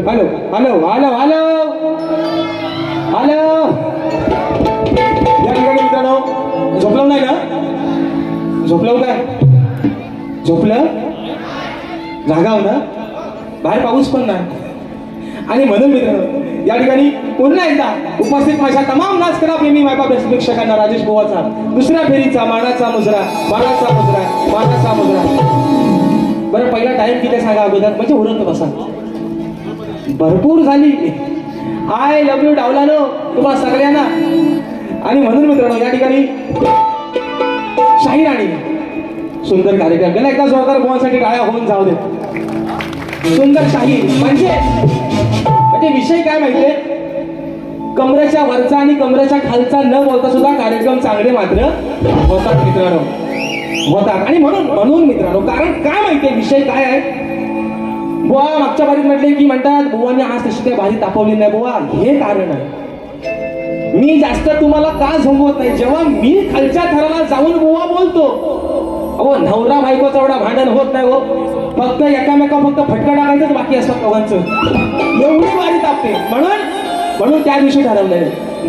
Hello hello hello hello hello. या ठिकाणी मित्रांनो झोपलं नाही ना? झोपलं काय? झोपलं? जागा हो ना? बाहेर पाऊस पण नाही. आणि म्हणून मित्रांनो या ठिकाणी पुन्हा एकदा उपस्थित माझ्या तमाम नाचकला प्रेमी मायबाप प्रेक्षकांना राजेश बुवाचा दुसऱ्या फेरीचा मानाचा मुजरा मानाचा मुजरा मानाचा मुजरा. बरं पहिला टाइम किती सांगा अगोदर म्हणजे उरत बसा. भरपूर झाली. आय लव्ह यू डावलानो तुम्हा सगळ्यांना. आणि म्हणून मित्रांनो या ठिकाणी शाहीर आणि सुंदर कार्यक्रम गेला. एकदा जोरदार बुवांसाठी टाळ्या होऊन जाऊ दे. सुंदर शाहीर म्हणजे विषय काय माहितीये, कमरेच्या वरचा आणि कमरेच्या खालचा न बोलता सुद्धा कार्यक्रम चांगले मात्र होतात मित्रांनो, होतात. आणि म्हणून मित्रांनो कारण काय माहितीये विषय काय आहे. बुवा मागच्या बारीत म्हटले की म्हणतात बुवांनी आज तशी काही भारी तापवली नाही. बुवा हे कारण आहे. मी जास्त तुम्हाला का झोंबवत नाही. जेव्हा मी खालच्या थराला जाऊन बुवा बोलतो, अहो नवरा बायकोचा एवढा भांडण होत नाही हो. फक्त एकामेका फक्त फटका टाकायचंच बाकी असतं दोघांचं. एवढी वारी तापते. म्हणून त्या दिवशी ठरवलंय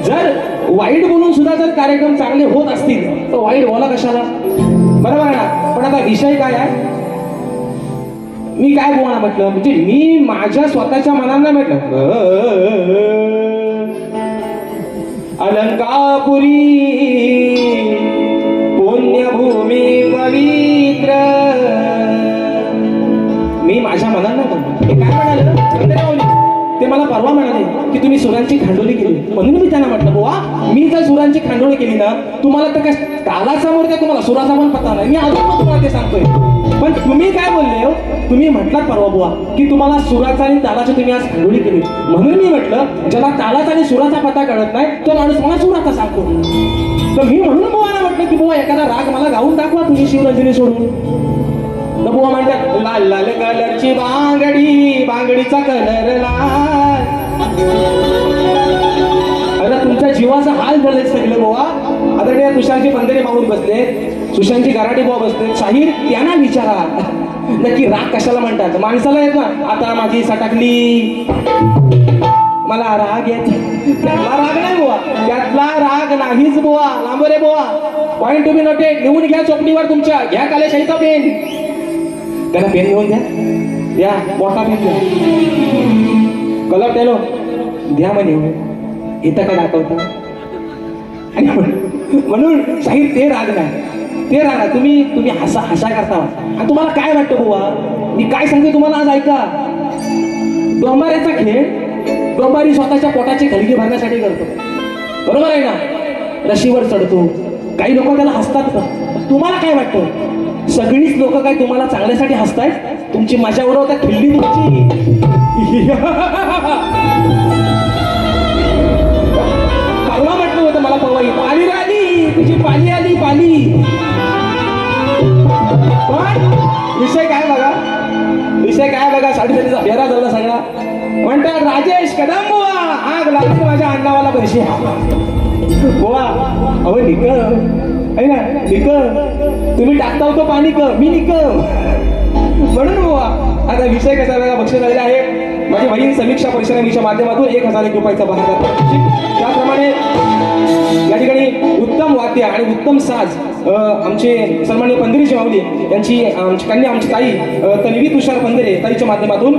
जर वाईट बोलून सुद्धा जर कार्यक्रम चांगले होत असतील तर वाईट बोला कशाला, बरोबर आहे ना. पण आता विषय काय आहे, मी काय बोलणार म्हटलं म्हणजे मी माझ्या स्वतःच्या मनाला म्हटलं अलंकापुरी पुण्यभूमी पवित्र. मी माझ्या मनाला नाही म्हणतो. ते काय म्हणाले ते मला परवा म्हणाले की तुम्ही सुरांची खांडोली केली. म्हणून मी त्यांना म्हटलं बुवा मी जर सुरांची खांडोळी केली ना तुम्हाला तर काय तालाचा मोर काय तुम्हाला सुराचा पण पता नाही. मी अजून पण तुम्हाला ते सांगतोय. पण तुम्ही काय बोलले हो, तुम्ही म्हटलात परवा बुवा की तुम्हाला सुराचा आणि तालाची तुम्ही आज खांडोळी केली. म्हणून मी म्हटलं ज्याला तालाचा आणि सुराचा पता कळत नाही तो माणूस मला सुराचा सांगतो. तर मी म्हणून बुवाला म्हटलं की बुवा एखादा राग मला गाऊन दाखवा तुम्ही शिवरंजनी सोडून. बुवा म्हणतात लाल लाल कलरची बांगडी बांगडीचा कलर लाल. अरे तुमच्या जीवाचा हाल झाले सगळे बुवा. आदरणीय तुषारजी बंदरे माऊन बसले, सुशांतजी गराडे बुवा बसले. शाहीर त्यांना विचारा नक्की राग कशाला म्हणतात. माणसाला येत ना आता माझी सटकली मला राग येत. त्यातला राग नाही बुवा, त्यातला राग नाहीच बुवा. लांबरे बुवा पॉइंट टू बी नोटेड. लिहून घ्या चोपडीवर तुमच्या. घ्या काले शाहीचा पेन. त्याला पेन घेऊन द्या मोठा पेन द्या. कलर टेलो द्या म्हणे इथं काय दाखवता. आणि म्हणून शाहीर ते राग नाही, ते राग नाही. तुम्ही हसा करता. आणि तुम्हाला काय वाटतं बुवा मी काय सांगते तुम्हाला आज ऐका. डोंबाऱ्याचा खेळ डोंबारी स्वतःच्या पोटाची खळगी भरण्यासाठी करतो, बरोबर आहे ना. रशीवर चढतो. काही लोक त्याला हसतात. तुम्हाला काय वाटतं सगळीच लोक काय तुम्हाला चांगल्यासाठी हसतायत, तुमची मजा उडवतात खिल्ली तुमची. परवा म्हटलं होतं मला पवाई पाली आली तुझी पाली आली पाली. पण विषय काय बघा साडेसातीचा फेरा झाला सगळा. म्हणतात राजेश कदम बुवा आग लागली माझ्या अंगावाला पैसे बुवा. अहो निक आहे ना निक तुम्ही टाकता होतो पाणी मी निक. म्हणून बुवा आता विषय कसा बघा बक्षीस झालेला आहे. माझी बहीण समीक्षा परिश्रमीच्या माध्यमातून 1001 रुपयाचा बहादर. त्याप्रमाणे या ठिकाणी उत्तम वाद्य आणि उत्तम साज आमचे सन्माननीय पंधरीची माऊली यांची कन्या आमची ताई तन्वी तुषार पंधरे ताईच्या माध्यमातून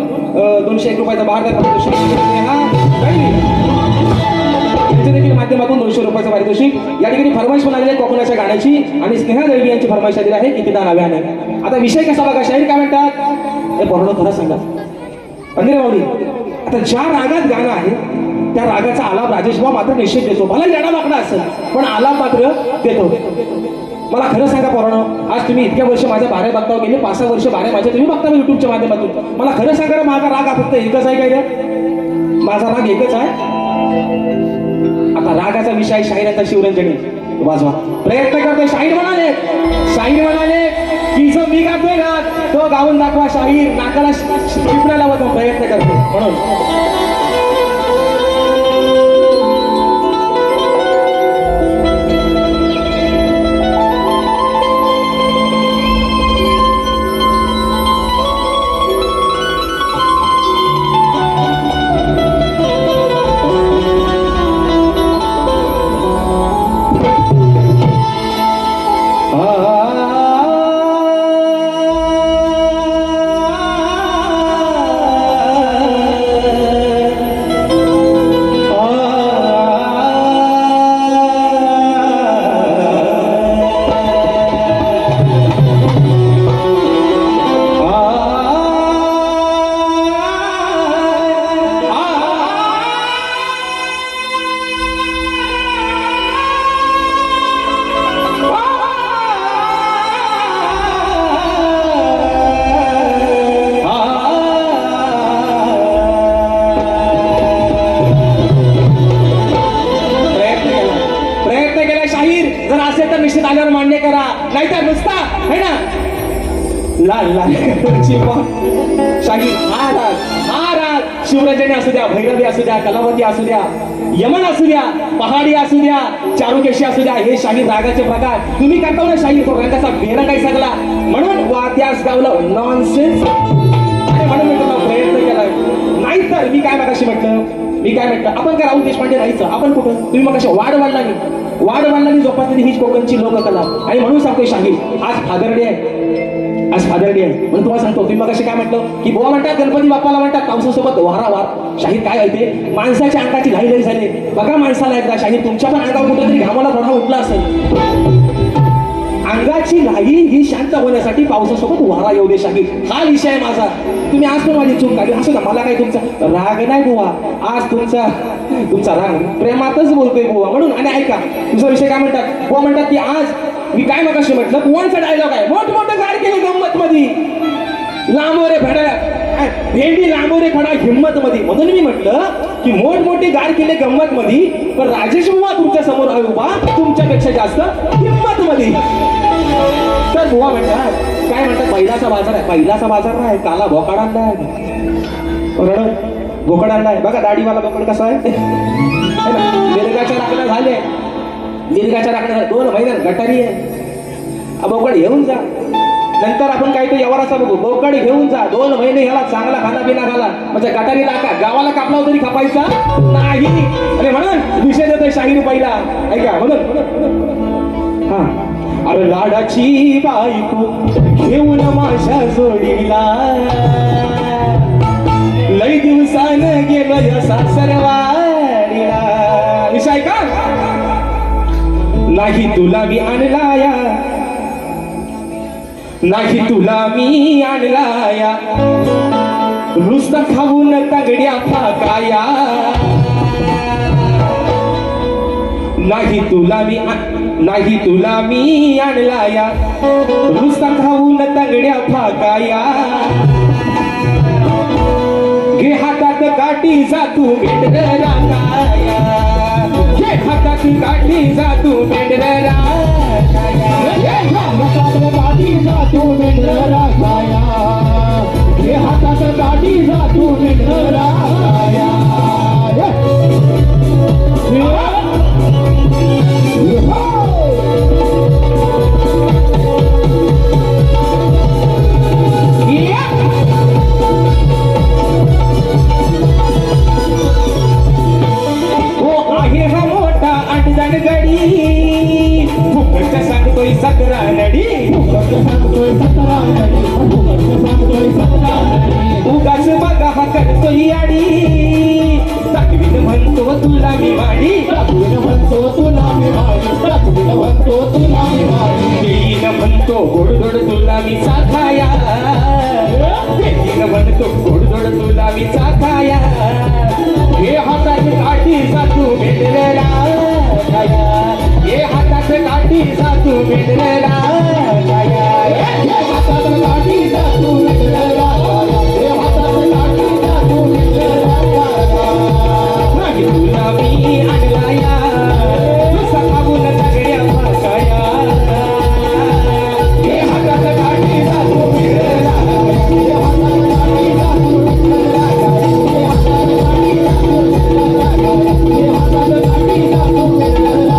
201 रुपयाचा बहादर देखील माध्यमातून 200 रुपयाचं पारितोषिक. या ठिकाणी फरमाईश पण आलेली आहे कोकणाच्या गाण्याची आणि स्नेहा देवी यांची फरमाईश आलेली आहे कितीदा नव्याने. आता विषय कसा बघा शाहीर काय म्हणतात हे पूर्ण खरं सांगा पंधरे माऊली. आता ज्या रागात गाणं आहे त्या रागाचा आलाप राजेश भाऊ मात्र निश्चित देतो. मला येडा वाकडा असेल पण आलाप मात्र देतो. मला खरं सांगा पोरांनो आज तुम्ही इतक्या वर्ष माझ्या बारे बघता गेले 5-6 वर्ष बारे माझ्या तुम्ही बघता युट्यूबच्या माध्यमातून. मला खरं सांगा माझा राग फक्त एकच आहे काय रे. माझा राग एकच आहे. आता रागाचा विषय शाहिरांचा शिवरंजनी वाजवा प्रयत्न करतोय. शाहीर म्हणाले की जो मी गातोय राग तो गाऊन दाखवा. शाहीर नाकाला टिपण्या लावतो प्रयत्न करतो. म्हणून इज्जत आल्यावर मान्य करा, नाहीतर नुसता है ना लाल लाल शाहीर हा राग शिवरंजनी असू द्या, भैरवी असू द्या, कलावती असू द्या, यमन असू द्या, पहाडी असू द्या, चारुकेशी असू द्या, हे शाहीर रागाचे प्रकार तुम्ही करता ना. शाहीर तो रंगाचा बेरा काय सगळा म्हणून वाद्यास गावलं नॉनसेन्स. आणि म्हणून मी तुला प्रयत्न केलाय. नाहीतर मी काय मगाशी म्हटलं आपण काय राहुल देशपांडे राहायचं, आपण कुठं तुम्ही मग कशा वाढ वाढलानी जोपासलेली हीच कोकणची लोककला. आणि म्हणून सांगतोय शाहीर आज फादरडे आहे म्हणून तुम्हाला सांगतो. तुम्ही मग काय म्हटलं की बुवा म्हणतात गणपती बाप्पाला म्हणतात पावसासोबत वारा. शाहीर काय होते माणसाच्या अंगाची घाई झाली. बघा माणसाला एकदा शाहीर तुमच्या पण अंगावर कुठं तरी घामाला थोडा उठला असेल. अंगाची घाई ही शांत होण्यासाठी पावसासोबत वारा येऊ दे शाहीर, हा विषय माझा. तुम्ही आज पण माझी चूक काढली असं ना. मला काही तुमचा राग नाही बुवा, आज तुमचा राग प्रेमातच बोलतोय बुवा म्हणून. आणि ऐका दुसरा विषय काय म्हणतात बुवा म्हणतात की आज मी काय मगाशी म्हटलं बुवांचा डायलॉग आहे मोठमोठं गाड केले गंमत मध्ये लांबोरे फड्या भेंडी लांबोरे फडा हिंमत मध्ये. म्हणून मी म्हटलं की मोठमोठे गाड केले गंमत मध्ये, पण राजेश बुवा तुमच्या समोर आहे उभा तुमच्यापेक्षा जास्त हिंमत मध्ये. तर बुवा म्हणतात काय म्हणतात बैलाचा बाजार नाही काला बोकाड आणलाय. बोकड आणलाय बघा दाढीवाला बोकड कसा आहे. मिरगाच्या राखण्या झाले 2 महिन्यात गटारी आहे. बोकड घेऊन जा. नंतर आपण काय तो यवराचा बघू बोकड घेऊन जा 2 महिने ह्याला चांगला खाना पिना घाला म्हणजे गटारीला का गावाला कापला तरी कापायचा नाही. आणि म्हणून विषय देतोय शाहीर पहिला ऐका म्हणून हा अरे लाडाची बायको घेऊन माझ्या जोडीला लई दिवसानं गेलो सासरवाडीला. विषय का नाही तुला मी आणलाया नुसता खाऊन तगड्या फाकाया. नाही तुला मी आणलाया नुसता खाऊन तगड्या फाकाया. घे हातात काठी जा तू मेंढर राखाया. घे हातात काठी जा तू मेंढर राखाया. काठी जा तू मेंढर राखाया. घे हातात काठी जा तू मेंढर राखाया. सतरा नडी उगाच बघा हा करतोय आडी. दाखवीन म्हणतो तुला मी वाडी. म्हणतो गोडधोड तुला मी चाखाया. म्हणतो गोडधोड तुला मी चाखाया. हे हातात काठी जातू मेंढरा हे हातात काठी जातू मेंढरा हे हातात काठी जातू मेंढरा हे हातात काठी जातू मेंढरा. नाही तुला मी आणलाया तुझा खाऊन तगड्या फाकाया. हे हातात काठी जातू मेंढरा हे हातात काठी जातू मेंढरा हे हातात काठी जातू मेंढरा हे हातात काठी जातू मेंढरा.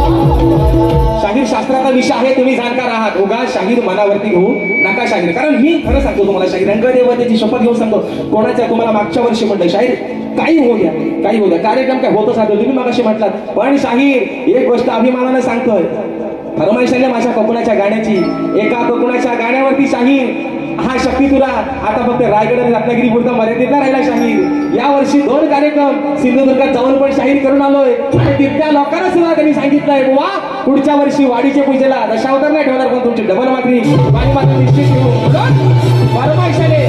शाहीर शास्त्राचा विषय आहे तुम्ही जाणकार आहात. उगा शाहीर मनावरती घेऊ नका शाहीर. कारण मी खरं सांगतो तुम्हाला शाहीर रंगदेवतेची शपथ घेऊन सांगतो कोणाच्या तुम्हाला मागच्या वर्षी म्हटलं शाहीर काही होऊ द्या कार्यक्रम काय होतच राहतो तुम्ही मगाशी म्हटलात. पण शाहीर एक गोष्ट अभिमानानं सांगतोय फरमाईश आली माझ्या कोकणाच्या गाण्याची. एका कोकणाच्या गाण्यावरती शाहीर हा शक्ती तुला आता फक्त रायगड आणि रत्नागिरी पुरता मर्यादित राहिला शाहीर. या वर्षी 2 कार्यक्रम सिंधुदुर्गात जाऊन पण शाहीर करून आलोय. आणि तिथल्या लोकांना सुद्धा त्यांनी सांगितलंय बुवा पुढच्या वर्षी वाडीच्या पूजेला दशावतार नाही ठेवणार पण तुमची डबल मात्री पाणी मात्र निश्चित घेऊन फरमाईश आले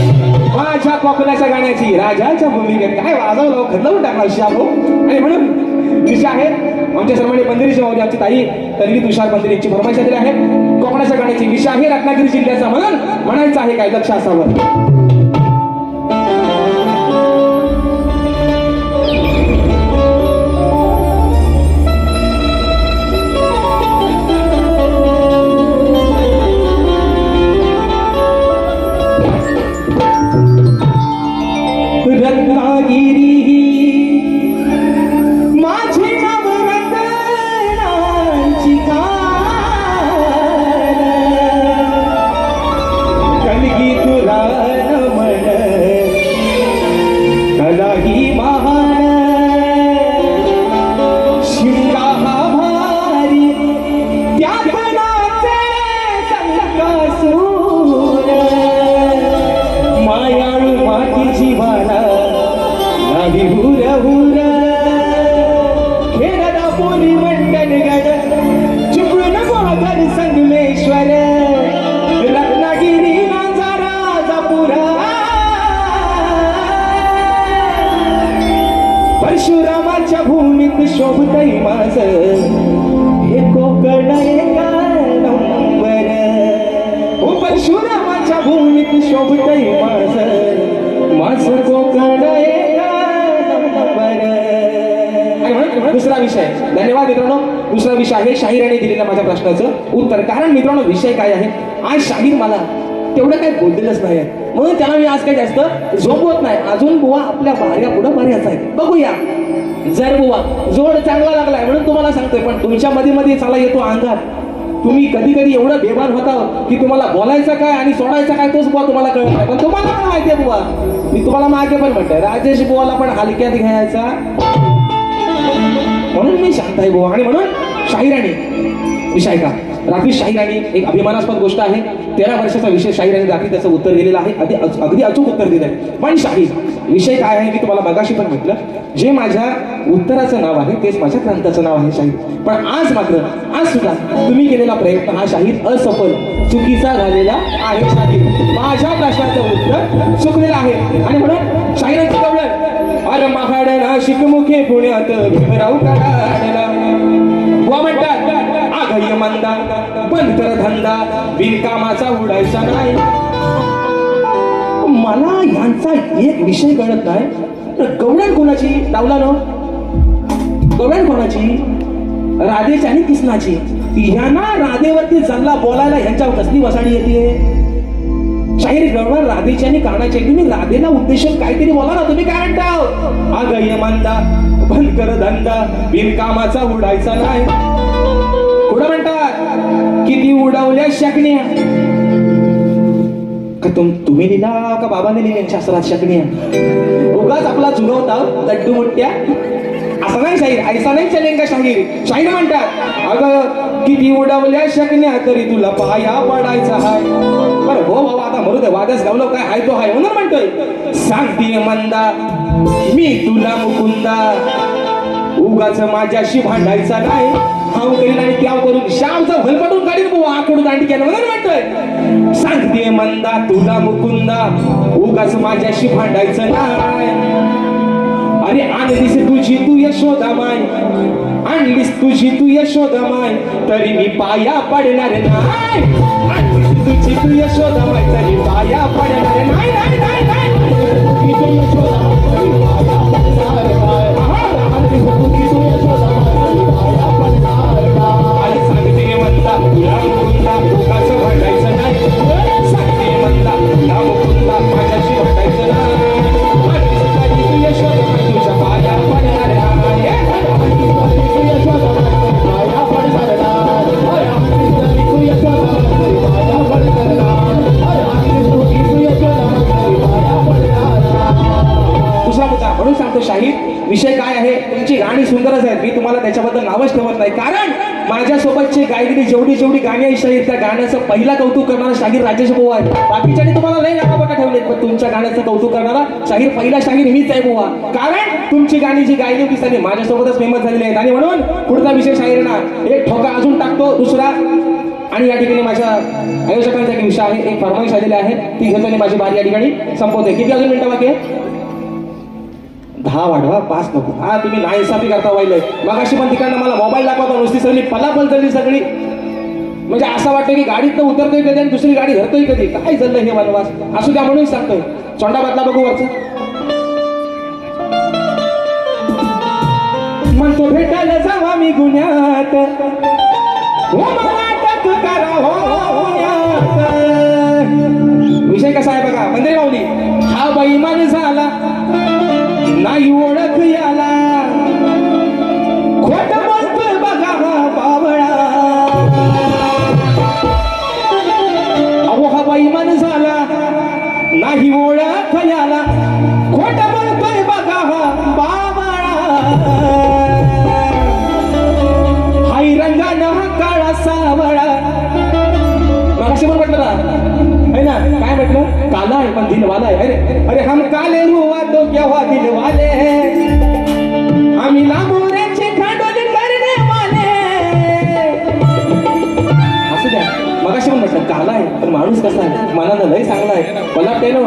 माझ्या कोकणाच्या गाण्याची राजाच्या भूमिकेत काय वाजवलं खदलवून टाकला शाबो. आणि म्हणून विषय आहे आमच्या सर्वांनी बंदिरीची मावली आमची ताई तन्वी तुषार बंदिरी यांची फरमाईश दिली आहे कोकणाच्या गाण्याची. विषय आहे रत्नागिरी जिल्ह्याचा म्हणून म्हणायचं आहे काय लक्ष असावं. शोभतय माझ हे कोकण एका नंबर. हो परशुरामाच्या भूमीत शोभतय माझ कोकण एका नंबर. आणि म्हणून दुसरा विषय, धन्यवाद मित्रांनो. दुसरा विषय आहे शाहीराने दिलेल्या माझ्या प्रश्नाचं उत्तर. कारण मित्रांनो विषय काय आहे, आज शाहीर मला तेवढं काही बोललेलंच नाही म्हणून त्याला मी आज काही जास्त झोपवत नाही. अजून बुवा आपल्या भार्या पुढं बऱ्याच आहे, बघूया. जर बुवा जोड चांगला लागलाय म्हणून तुम्हाला सांगतोय, पण तुमच्या मध्ये मध्ये चला येतो अंगात. तुम्ही कधी कधी एवढं बेभान होता की तुम्हाला बोलायचं काय आणि सोडायचं काय तोच बुवा तुम्हाला कळत नाही. पण तुम्हाला पण माहिती आहे बुवा, मी तुम्हाला मागे पण म्हणतोय राजेश बुवाला पण हलक्यात घ्यायचा म्हणून मी शांत आहे बुवा. आणि म्हणून शाहीराने विषय का रात्री शाहीराने एक अभिमानास्पद गोष्ट आहे. 13 वर्षाचा विषय शाहीराने रात्री त्याचं उत्तर दिलेलं आहे, अगदी अचूक उत्तर दिलंय. पण शाहीर विषय काय आहे मी तुम्हाला मगाशी पण म्हटलं, जे माझ्या उत्तराचं नाव आहे तेच माझ्या ग्रंथाचं नाव आहे शाहीर. पण आज मात्र आज सुद्धा तुम्ही केलेला प्रयत्न हा शाहीर असफल चुकीचा झालेला आहे. शाहीर माझ्या प्रश्नाचं उत्तर चुकलेलं आहे. आणि म्हणून शाहिरांचं कवळं अरे महाड नाशिक मुखे पुण्यात भीमराव काढला वा म्हणतात आघाई मंदा बंद कर धंदा बिनकामाचा उडायचा नाही. मला यांचा एक विषय कळत नाही, गवळण कोणाची डावला नो, गवळण कोणाची, राधेची आणि कृष्णाची. ह्यांना राधेवरती चालला बोलायला ह्यांच्यावर कसली वसाडी येते. शाहीर गवळण राधेची आणि कानाची. तुम्ही राधेला उद्देशून काहीतरी बोला ना, तुम्ही काय म्हणता आघाई मंदा बंद कर धंदा बिनकामाचा उडायचा नाही. पुढं म्हणतात किती उडवल्या शकण्या का तुम्ही लिहिला का बाबाने लिहिल्या शास्त्रात शकण्या. उगाच आपला चुनवता लड्डू मोठ्या असं नाही शाहीर, ऐसा नाही चलेंगा शाहीर. शाहीर म्हणतात अगं किती उडवल्या शकण्या तरी तुला पाया पडायचा हाय. बरं हो बाबा आता मरू दे, वादच गावलो काय हाय तो हाय म्हणून म्हणतोय सांगते मंदा मी तुला मुकुंदा उगाच माझ्याशी भांडायचा नाही. हाव करीन आणि त्याव करून श्यामचा भलपटून काढीन बुवा आकडून दांडी केलं म्हणून म्हणतोय सांगते मंदा तुला मुकुंदा उगाच माझ्याशी भांडायचं नाही. अरे आणलीस तुझी तू यशोदा माय, आणलीस तुझी तू यशोदा माय तरी मी पाया पडणार नाही. आणलीस तुझी तू यशोदा माय तरी पाया पडणार नाही. नाही नाही नाही तुझी तू यशोदा माय तरी पाया पडणार नाही. आणलीस तुझी तू यशोदा माय तरी पाया पडणार नाही. आणि सांगते म्हणता तुला मुकुंदा उगाच भांडायचं नाही. सांगते म्हणता तुला मुकुंदा माझ्याशी भांडायचं नाही. म्हणून सांगतो शाहीर विषय काय आहे. तुमची गाणी सुंदरच आहेत, मी तुम्हाला त्याच्याबद्दल नावच ठेवत नाही. कारण माझ्यासोबतची गायलेली जेवढी गाणी आहे शाहीर त्या गाण्याचं पहिला कौतुक करणारा शाहीर राजेश बुवा आहे. बाकीच्यानी तुम्हाला लई नावा बघा ठेवलेत, पण तुमच्या गाण्याचं कौतुक करणारा शाहीर पहिला शाहीर मीच आहे बुवा. कारण तुमची गाणी जी गायली होती त्यांनी माझ्यासोबतच फेमस झालेली आहेत. आणि म्हणून पुढचा विषय शाहीरना एक ठोका अजून टाकतो दुसरा. आणि या ठिकाणी माझ्या आयोजकांचा एक विषय आहे, एक फरमाईश आलेली आहे ती घेतो आणि माझी बारी या ठिकाणी संपवते. किती अजून मिनिटं बाकी आहे? 10 वाढवा 5 नको. हा तुम्ही नाइंसाफी करता वाहिलंय. मग अशी पण तिकडनं मला मोबाईल दाखवता नुसती सगळी पलापल झाली सगळी. म्हणजे असं वाटतं की गाडीत उतरतोय कधी आणि दुसरी गाडी धरतोय कधी. काय चाललंय हे वनवास असू द्या म्हणून सांगतोय. चोंडा बदला बघू वरचा म्हणतो भेटायला जावा मी गुन्ह्यात विषय कसा आहे बघा. मंदिर माऊली हा बैमान झाला नाही ओळख याला खोट बोलतोय बघा हा बावळा. अहो हा बैमान झाला नाही ओळख याला खोट बोलतोय बघा हा बावळा. हाय रंगानं हा काळा सावळा. मगाशी पण म्हटलं ना है ना, काय म्हटलं काला आहे पण दिलवाला आहे. अरे अरे हम काले हुआ तो क्या हुआ दिलवाले आम्ही लांबोऱ्याचे खांडोली करणे वाले. असू द्या मगाशी पण म्हटलं काला आहे पण माणूस कसा आहे मनानं लय चांगला आहे. मला वाटतंय ना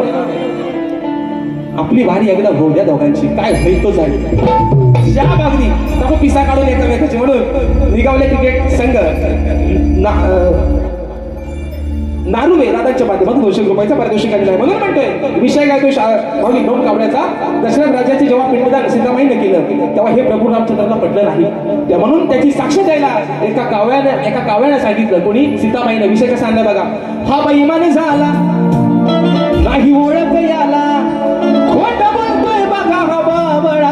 आपली वारी एकदा होऊ द्या दोघांची, काय होईल तो जाईल. या बागदी टाकू पिसा काढून एकमेकाची म्हणून निघावले क्रिकेट संघ नारुवे दादांच्या माध्यमातून 200 रुपयाचा पारितोषिक आलेला आहे. म्हणून म्हणतोय विषय काय तो भावली नोंद कावड्याचा. दशरथ राजाचे जेव्हा पिंडदान सीतामाईने केलं तेव्हा हे प्रभू रामचंद्राला पटलं नाही. त्या म्हणून त्याची साक्ष द्यायला एका काव्याने सांगितलं. कोणी? सीतामाईने. विषय कसा आणला बघा. हा बेईमान झाला नाही ओळख याला, खोट बोलतोय बघा हा बावळा,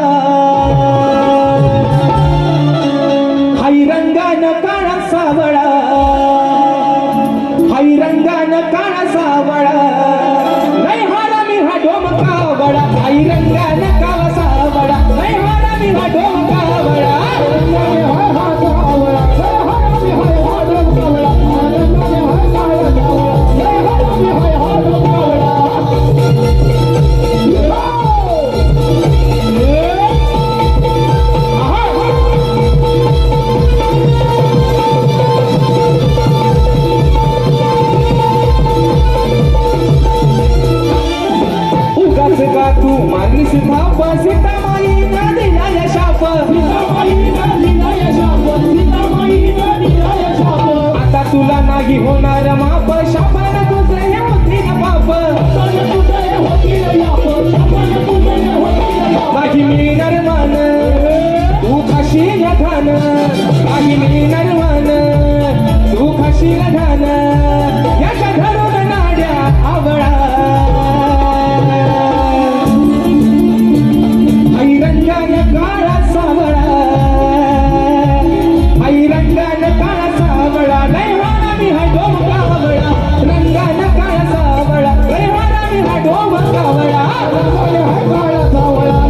हाई रंगान काळा सावळा, हाई रंगान काळा सावळा, नाही हारा मी हा डोम कावळा, हाई रंगान काळा सावळा, नाही हारा मी हा डोम कावळा, तू मारलीस धाप सीतामाई दिला या शाप, आता तुला नाही होणार माप, शापान तुझे होती ना पाप, नाही मिळणार मान तू खाशील घाण, नाही मिळणार मान तू खाशील घाण, याच्या धरून नाड्या आवळा, काळा सावळा, आई रंगान काळा सावळा, नाही वारा मी हा डोम कावळा, रंगान काळा सावळा, नाही वारा मी हा डोम कावळा, काळा सावळा,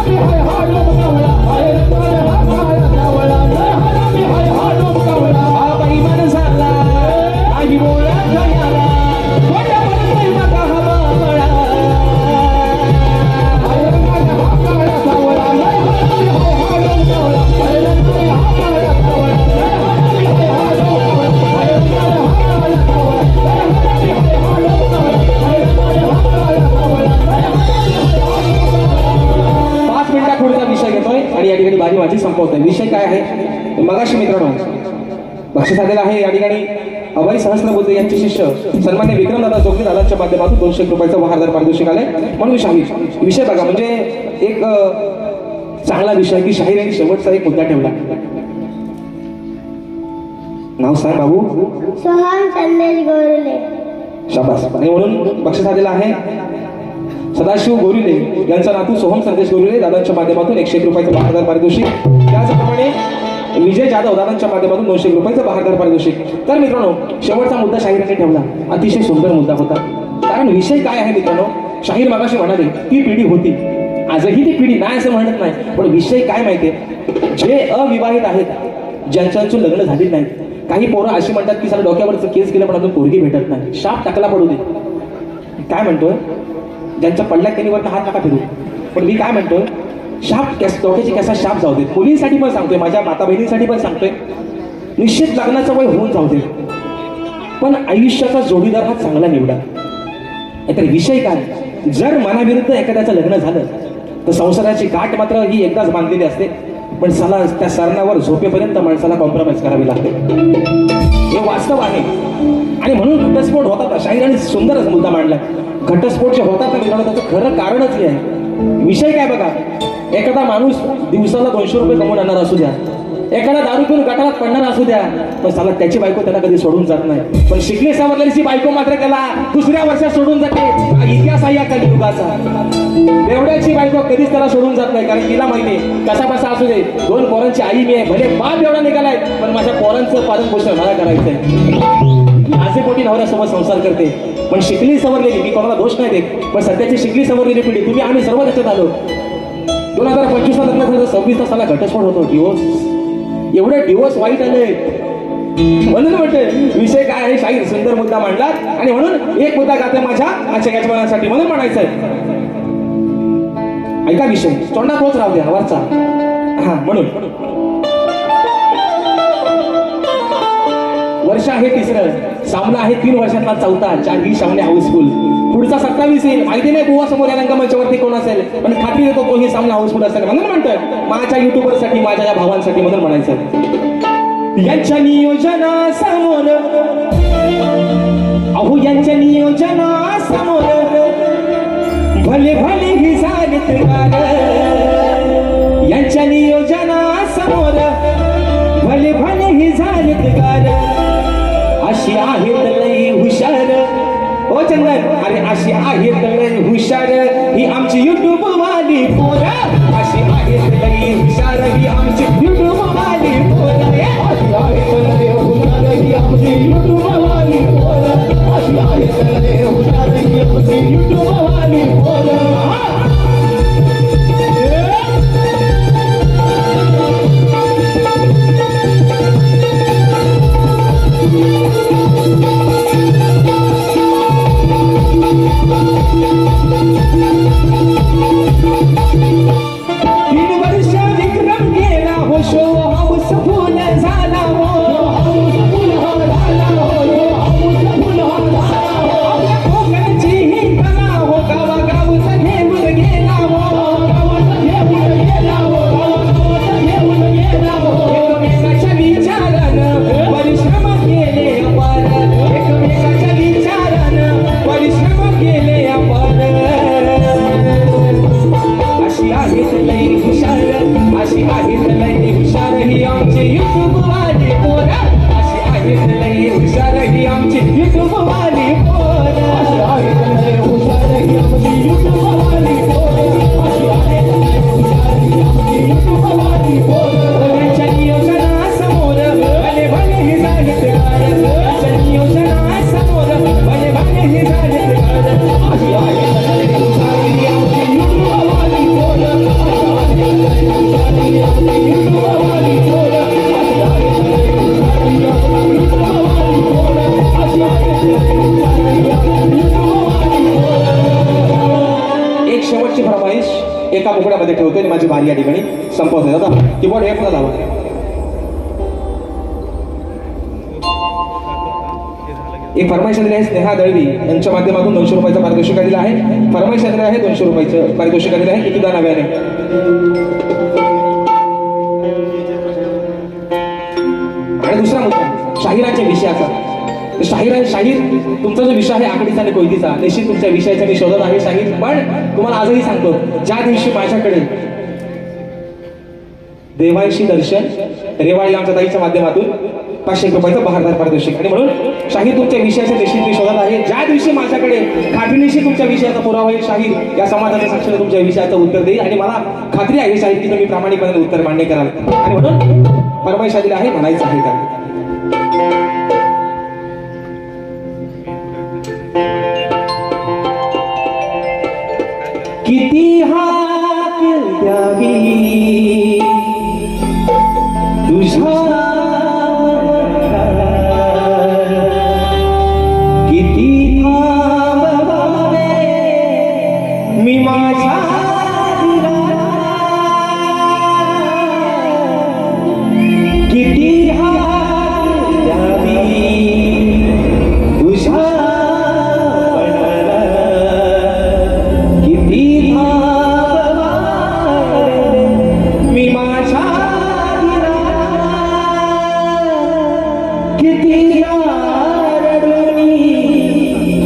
मी हाय हा डोम कावळा, काळा सावळा, मी हाय हा डोम कावळा, हा बेईमान झाला नाही ओळख याला, खोट बोलतोय बघा हा बावळा, आणि या ठिकाणी बाजी माझी संपवतोय. विषय काय आहे मगाशी मित्रांनो बक्षीस आलेला आहे. या ठिकाणी अभय सहस्त्रबुद्धे यांचे शिष्य सन्मान्य विक्रमदादा जोगले दादांच्या माध्यमातून 200 रुपयाचं वाहनदार पारितोषिक आलंय. म्हणून शाहीर विषय बघा म्हणजे एक चांगला विषय की शाहीर शेवटचा एक मुद्दा ठेवला. नाव सांग बाबू. सोहम संदेश गोरले. शाबास. आणि म्हणून बक्षीस आलेला आहे सदाशिव गोरिले यांचा नातू सोहम संदेश गोरिले दादांच्या माध्यमातून 101 रुपयाचं वाहनदार पारितोषिक. त्याचप्रमाणे विजय जाधव दादांच्या माध्यमातून 200 रुपयाचं वाहनदार पारितोषिक. तर मित्रांनो शेवटचा मुद्दा शाहिरांनी ठेवला. अतिशय सुंदर मुद्दा होता. कारण विषय काय आहे मित्रांनो, शाहीर मागाशी म्हणाले ती पिढी होती, आजही ती पिढी नाही असं म्हणत नाही, पण विषय काय माहितीये, जे अविवाहित आहेत, ज्यांच्याचं लग्न झाली नाही, काही पोरं अशी म्हणतात की साला डोक्यावरचं केस केलं पण अजून पोरगी भेटत नाही, शाप टाकला पडू दे. काय म्हणतोय, ज्यांच्या पडल्यात त्यांनी वरती हात नका फिरू. पण मी काय म्हणतोय, शाप डोक्याची कसा शाप जाऊ दे. मुलींसाठी पण सांगतोय, माझ्या माता बहिणींसाठी पण सांगतोय, निश्चित लग्नाचं वय होऊन जाऊ दे, पण आयुष्याचा जोडीदार हा चांगला निवडा. तर विषय काय, जर मनाविरुद्ध एखाद्याचं लग्न झालं तर संसाराची गाठ मात्र ही एकदाच बांधलेली असते, पण साला त्या सरणावर झोपेपर्यंत माणसाला कॉम्प्रोमाइज करावी लागते. हे वास्तव आहे. आणि म्हणून घटस्फोट होतात. शाहिरांनी सुंदरच मुद्दा मांडला. घटस्फोट जे होतात ना त्याचं खरं कारणच हे आहे. विषय काय बघा, एखादा माणूस दिवसाला 200 रुपये कमवून आणणार असू द्या, एखादा दारू पिऊन गटारात पडणार असू द्या, पण साला त्याची बायको त्याला कधी सोडून जात नाही. पण शिकली सवरलेली बायको मात्र त्याला दुसऱ्या वर्षात सोडून जाते. इतिहास आहे या कलियुगाचा. बेवड्याची बायको कधीच त्याला सोडून जात नाही, कारण तिला माहिती कसा कसा असू दे, 2 पोरांची आई मी आहे, भले बाप एवढा निघालाय पण माझ्या पोरांचं पालन पोषण मला करायचंय. माझे पोटी नवऱ्यासोबत संसार करते. पण शिकली सवरलेली, मी कोणाला दोष नाही देत, पण सध्याची शिकली सवरलेली पिढी, तुम्ही आम्ही सर्व त्याच्यात आलो. 2025 ला लग्न झालं, 26 साला घटस्फोट होतो. डिवोर्स, एवढे डिवोर्स वाईट आले. म्हणून म्हणते विषय काय आहे, शाहीर सुंदर मुद्दा मांडला. आणि म्हणून एक मुद्दा गाते माझ्या आजच्या यजमानासाठी, म्हणून म्हणायचंय ऐका विषय, तोंडा तोच राहू द्या वरचा. हा म्हणून वर्ष आहे 3रं, सामना आहे 3 वर्षातला 4था, 4 ही सामने हाऊसफुल. पुढचा 27 येईल माहिती नाही बुवा समोर या रंगमंचावरती कोण असेल, पण खात्री देतो तोही सामना हाऊसफुल असेल म्हणून म्हणतोय माझ्या युट्यूबरसाठी, माझ्या या भावांसाठी म्हणून म्हणायचं. यांच्या नियोजनासमोर, अहो यांच्या नियोजनासमोर भले भले ही झालेत गार. यांच्या नियोजनासमोर भले भले ही झालेत गार. अशी आहेत लई हुशार, ओ चंदन अरे अशी आहेत लई हुशार ही आमची युट्यूब वाली पोरं. अशी आहेत लई हुशार ही आमची युट्यूब वाली पोरं. अशी आहेत लई हुशार ही आमची युट्यूब वाली पोरं. अशी आहेत लई हुशार ही आमची युट्यूब वाली पोरं. शेवटची फरमाईश एका बोकड्यामध्ये ठेवतोय आणि माझी भारी या ठिकाणी संपवतोय. दादा कीबोर्ड हे लावा. एक फरमाईश दिली आहे स्नेहा दळवी यांच्या माध्यमातून 200 रुपयाचं पारितोषिक दिलं आहे. फरमाईश दिली आहे 200 रुपयाचं पारितोषिक दिलं आहे. किती दा नव्याने आणि दुसरा मुद्दा शाहिराच्या विषयाचा. शाहीर तुमचा जो विषय आहे आकडीचा आणि कोयतीचा, निश्चित तुमच्या विषयाचा मी शोधत आहे शाहीर. पण तुम्हाला आजही सांगतो ज्या दिवशी माझ्याकडे देवायशी दर्शन रेवाळी आमच्या ताईच्या माध्यमातून 500 रुपयाचं बहारदार पारितोषिक. आणि म्हणून शाहीर तुमच्या विषयाच्या निश्चित मी शोधत आहे. ज्या दिवशी माझ्याकडे खात्रीनिशी तुमच्या विषयाचा पुरावा येईल शाहीर या समाजाच्या साक्षीने तुमच्या विषयाचं उत्तर देईल. आणि मला खात्री आहे शाहीर की तुम्ही प्रामाणिकपणे उत्तर मान्य कराल. आणि म्हणून फरमाईश दिली आहे म्हणायचं आहे का. किती हाक द्यावी तुझ्या, किती थांबवावे मी माझ्या किती हाक द्यावी तुझ्या, किती रडणी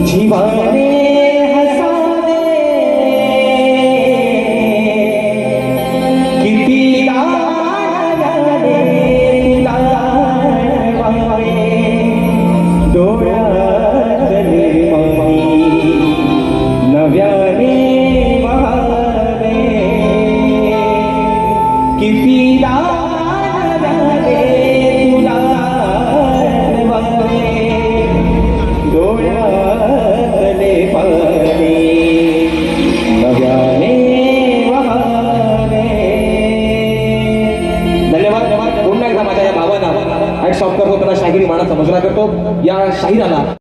जीवाने हसावे, किती लाडाने लाडवावे, डोळ्यातले पाणी नव्याने वाहावे, किती लाडाने तुला डोळ्यातले पाणी नव्याने वाहावे. धन्यवाद. पुन्हा एकदा माझ्या या भावांना हॅट्स ऑफ करतो, त्यांना शाहिरी मानाचा मुजरा करतो. या शाहिराला